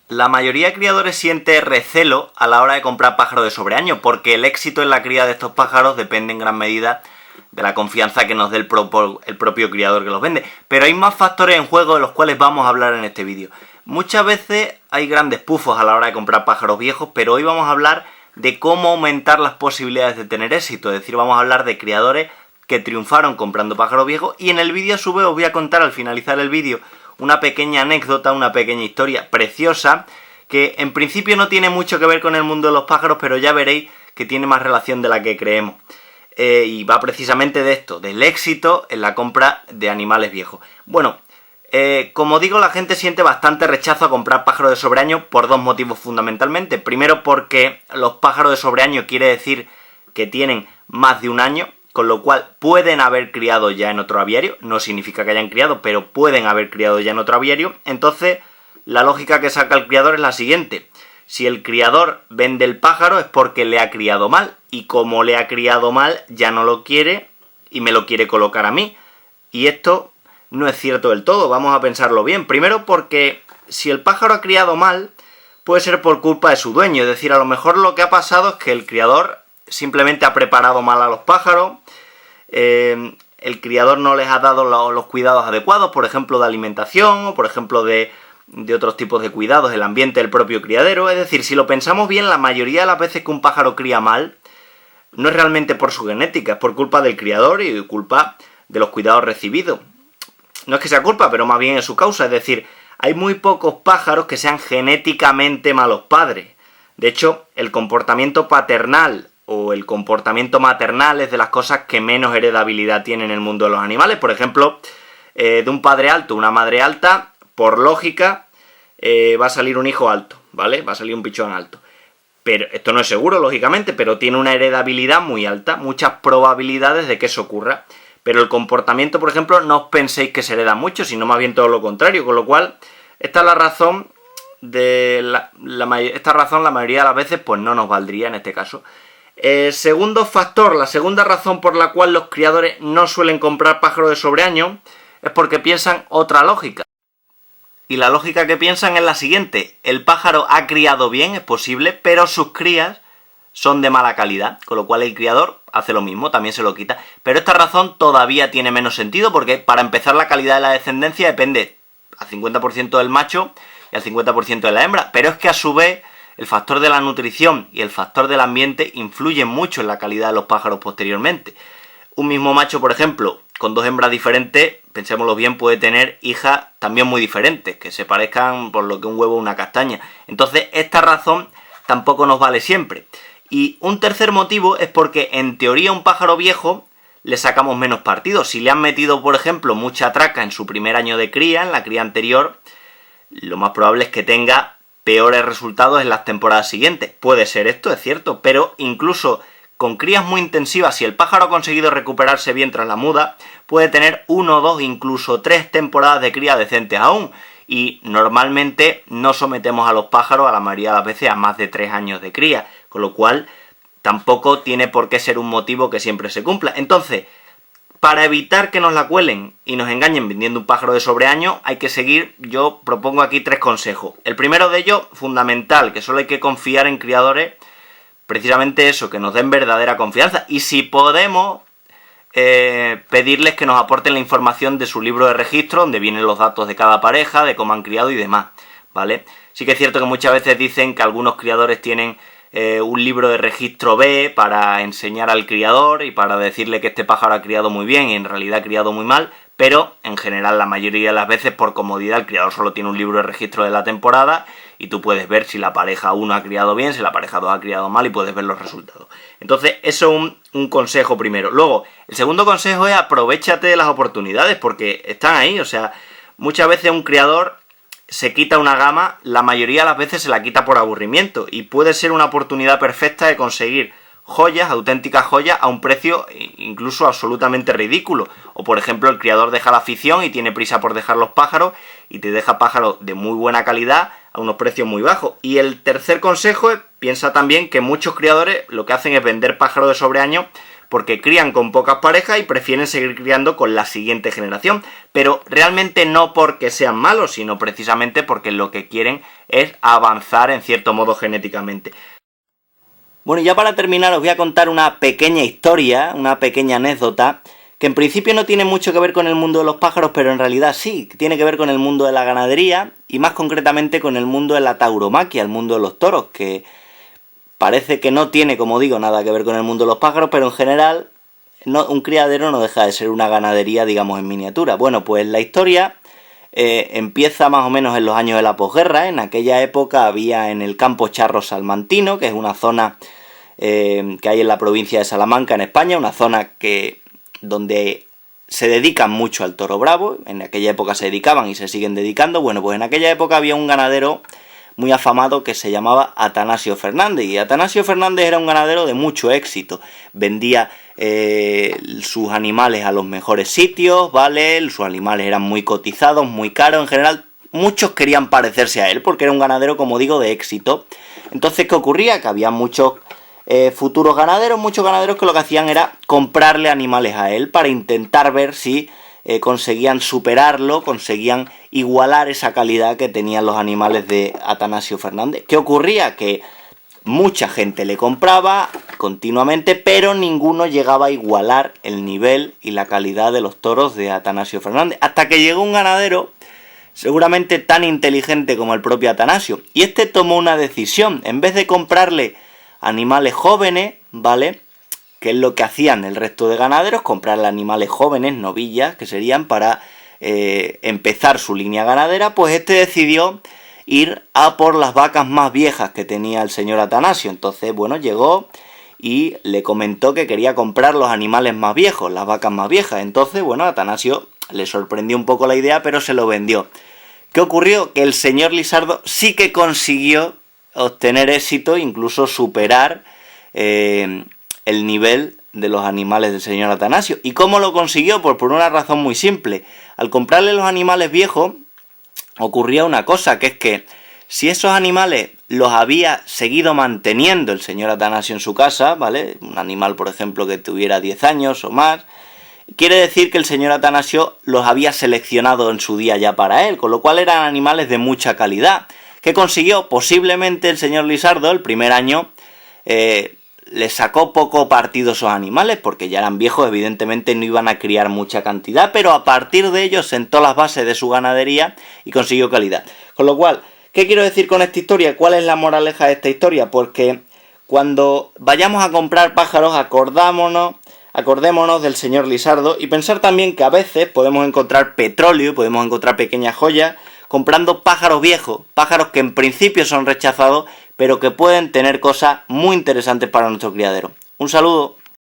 La mayoría de criadores siente recelo a la hora de comprar pájaros de sobreaño, porque el éxito en la cría de estos pájaros depende en gran medida de la confianza que nos dé el propio criador que los vende. Pero hay más factores en juego de los cuales vamos a hablar en este vídeo. Muchas veces hay grandes pufos a la hora de comprar pájaros viejos, pero hoy vamos a hablar de cómo aumentar las posibilidades de tener éxito. Es decir, vamos a hablar de criadores que triunfaron comprando pájaros viejos, y en el vídeo a su vez os voy a contar al finalizar el vídeo una pequeña anécdota, una pequeña historia preciosa, que en principio no tiene mucho que ver con el mundo de los pájaros, pero ya veréis que tiene más relación de la que creemos. Y va precisamente de esto, del éxito en la compra de animales viejos. Bueno, como digo, la gente siente bastante rechazo a comprar pájaros de sobreaño por dos motivos fundamentalmente. Primero, porque los pájaros de sobreaño quiere decir que tienen más de un año, con lo cual pueden haber criado ya en otro aviario. No significa que hayan criado, pero pueden haber criado ya en otro aviario. Entonces, la lógica que saca el criador es la siguiente: si el criador vende el pájaro es porque le ha criado mal, y como le ha criado mal ya no lo quiere y me lo quiere colocar a mí. Y esto no es cierto del todo, vamos a pensarlo bien. Primero, porque si el pájaro ha criado mal, puede ser por culpa de su dueño. Es decir, a lo mejor lo que ha pasado es que el criador simplemente ha preparado mal a los pájaros, el criador no les ha dado los cuidados adecuados, por ejemplo de alimentación, o por ejemplo de otros tipos de cuidados, el ambiente del propio criadero. Es decir, si lo pensamos bien, la mayoría de las veces que un pájaro cría mal, no es realmente por su genética, es por culpa del criador y culpa de los cuidados recibidos. No es que sea culpa, pero más bien es su causa. Es decir, hay muy pocos pájaros que sean genéticamente malos padres. De hecho, el comportamiento paternal o el comportamiento maternal es de las cosas que menos heredabilidad tienen en el mundo de los animales. Por ejemplo, de un padre alto, una madre alta, por lógica, va a salir un hijo alto, ¿vale? Va a salir un pichón alto. Pero esto no es seguro, lógicamente, pero tiene una heredabilidad muy alta, muchas probabilidades de que eso ocurra. Pero el comportamiento, por ejemplo, no os penséis que se hereda mucho, sino más bien todo lo contrario. Con lo cual, esta es la razón esta razón la mayoría de las veces pues no nos valdría en este caso. Segundo factor, la segunda razón por la cual los criadores no suelen comprar pájaros de sobreaño es porque piensan otra lógica. Y la lógica que piensan es la siguiente: el pájaro ha criado bien, es posible, pero sus crías son de mala calidad, con lo cual el criador hace lo mismo, también se lo quita. Pero esta razón todavía tiene menos sentido, porque para empezar la calidad de la descendencia depende al 50% del macho y al 50% de la hembra, pero es que a su vez el factor de la nutrición y el factor del ambiente influyen mucho en la calidad de los pájaros posteriormente. Un mismo macho, por ejemplo, con dos hembras diferentes, pensémoslo bien, puede tener hijas también muy diferentes, que se parezcan por lo que un huevo o una castaña. Entonces, esta razón tampoco nos vale siempre. Y un tercer motivo es porque, en teoría, a un pájaro viejo le sacamos menos partido. Si le han metido, por ejemplo, mucha traca en su primer año de cría, en la cría anterior, lo más probable es que tenga peores resultados en las temporadas siguientes. Puede ser esto, es cierto, pero incluso con crías muy intensivas, si el pájaro ha conseguido recuperarse bien tras la muda, puede tener 1, 2, incluso 3 temporadas de cría decentes aún. Y normalmente no sometemos a los pájaros, a la mayoría de las veces, a más de 3 años de cría, con lo cual tampoco tiene por qué ser un motivo que siempre se cumpla. Entonces, para evitar que nos la cuelen y nos engañen vendiendo un pájaro de sobreaño, hay que seguir, yo propongo aquí 3 consejos. El primero de ellos, fundamental, que solo hay que confiar en criadores, precisamente eso, que nos den verdadera confianza. Y si podemos, pedirles que nos aporten la información de su libro de registro, donde vienen los datos de cada pareja, de cómo han criado y demás, ¿vale? Sí que es cierto que muchas veces dicen que algunos criadores tienen un libro de registro B para enseñar al criador y para decirle que este pájaro ha criado muy bien y en realidad ha criado muy mal, pero en general la mayoría de las veces, por comodidad, el criador solo tiene un libro de registro de la temporada y tú puedes ver si la pareja 1 ha criado bien, si la pareja 2 ha criado mal, y puedes ver los resultados. Entonces, eso es un consejo primero. Luego, el segundo consejo es: aprovéchate de las oportunidades, porque están ahí. O sea, muchas veces un criador se quita una gama, la mayoría de las veces se la quita por aburrimiento, y puede ser una oportunidad perfecta de conseguir joyas, auténticas joyas, a un precio incluso absolutamente ridículo. O por ejemplo, el criador deja la afición y tiene prisa por dejar los pájaros, y te deja pájaros de muy buena calidad a unos precios muy bajos. Y el tercer consejo es: piensa también que muchos criadores lo que hacen es vender pájaros de sobreaño porque crían con pocas parejas y prefieren seguir criando con la siguiente generación, pero realmente no porque sean malos, sino precisamente porque lo que quieren es avanzar en cierto modo genéticamente. Bueno, y ya para terminar os voy a contar una pequeña historia, una pequeña anécdota, que en principio no tiene mucho que ver con el mundo de los pájaros, pero en realidad sí, tiene que ver con el mundo de la ganadería y más concretamente con el mundo de la tauromaquia, el mundo de los toros, que parece que no tiene, como digo, nada que ver con el mundo de los pájaros, pero en general un criadero no deja de ser una ganadería, digamos, en miniatura. Bueno, pues la historia empieza más o menos en los años de la posguerra. En aquella época había en el campo Charro Salmantino, que es una zona que hay en la provincia de Salamanca, en España, una zona donde se dedican mucho al toro bravo. En aquella época se dedicaban y se siguen dedicando. Bueno, pues en aquella época había un ganadero muy afamado que se llamaba Atanasio Fernández, y Atanasio Fernández era un ganadero de mucho éxito, vendía sus animales a los mejores sitios, ¿vale? Sus animales eran muy cotizados, muy caros, en general muchos querían parecerse a él porque era un ganadero, como digo, de éxito. Entonces, ¿qué ocurría? Que había muchos futuros ganaderos, muchos ganaderos que lo que hacían era comprarle animales a él para intentar ver si conseguían superarlo, conseguían igualar esa calidad que tenían los animales de Atanasio Fernández. ¿Qué ocurría? Que mucha gente le compraba continuamente, pero ninguno llegaba a igualar el nivel y la calidad de los toros de Atanasio Fernández, hasta que llegó un ganadero seguramente tan inteligente como el propio Atanasio, y este tomó una decisión. En vez de comprarle animales jóvenes, ¿vale?, que es lo que hacían el resto de ganaderos, comprarle animales jóvenes, novillas, que serían para empezar su línea ganadera, pues este decidió ir a por las vacas más viejas que tenía el señor Atanasio. Entonces, bueno, llegó y le comentó que quería comprar los animales más viejos, las vacas más viejas. Entonces, bueno, Atanasio le sorprendió un poco la idea, pero se lo vendió. ¿Qué ocurrió? Que el señor Lisardo sí que consiguió obtener éxito, incluso superar el nivel de los animales del señor Atanasio. ¿Y cómo lo consiguió? Pues por una razón muy simple. Al comprarle los animales viejos, ocurría una cosa, que es que si esos animales los había seguido manteniendo el señor Atanasio en su casa, ¿vale?, un animal, por ejemplo, que tuviera 10 años o más, quiere decir que el señor Atanasio los había seleccionado en su día ya para él, con lo cual eran animales de mucha calidad. ¿Qué consiguió? Posiblemente el señor Lisardo, el primer año, le sacó poco partido a esos animales, porque ya eran viejos, evidentemente no iban a criar mucha cantidad, pero a partir de ello sentó las bases de su ganadería y consiguió calidad. Con lo cual, ¿qué quiero decir con esta historia? ¿Cuál es la moraleja de esta historia? Porque cuando vayamos a comprar pájaros, acordémonos del señor Lisardo, y pensar también que a veces podemos encontrar petróleo, podemos encontrar pequeñas joyas, comprando pájaros viejos, pájaros que en principio son rechazados, pero que pueden tener cosas muy interesantes para nuestro criadero. Un saludo.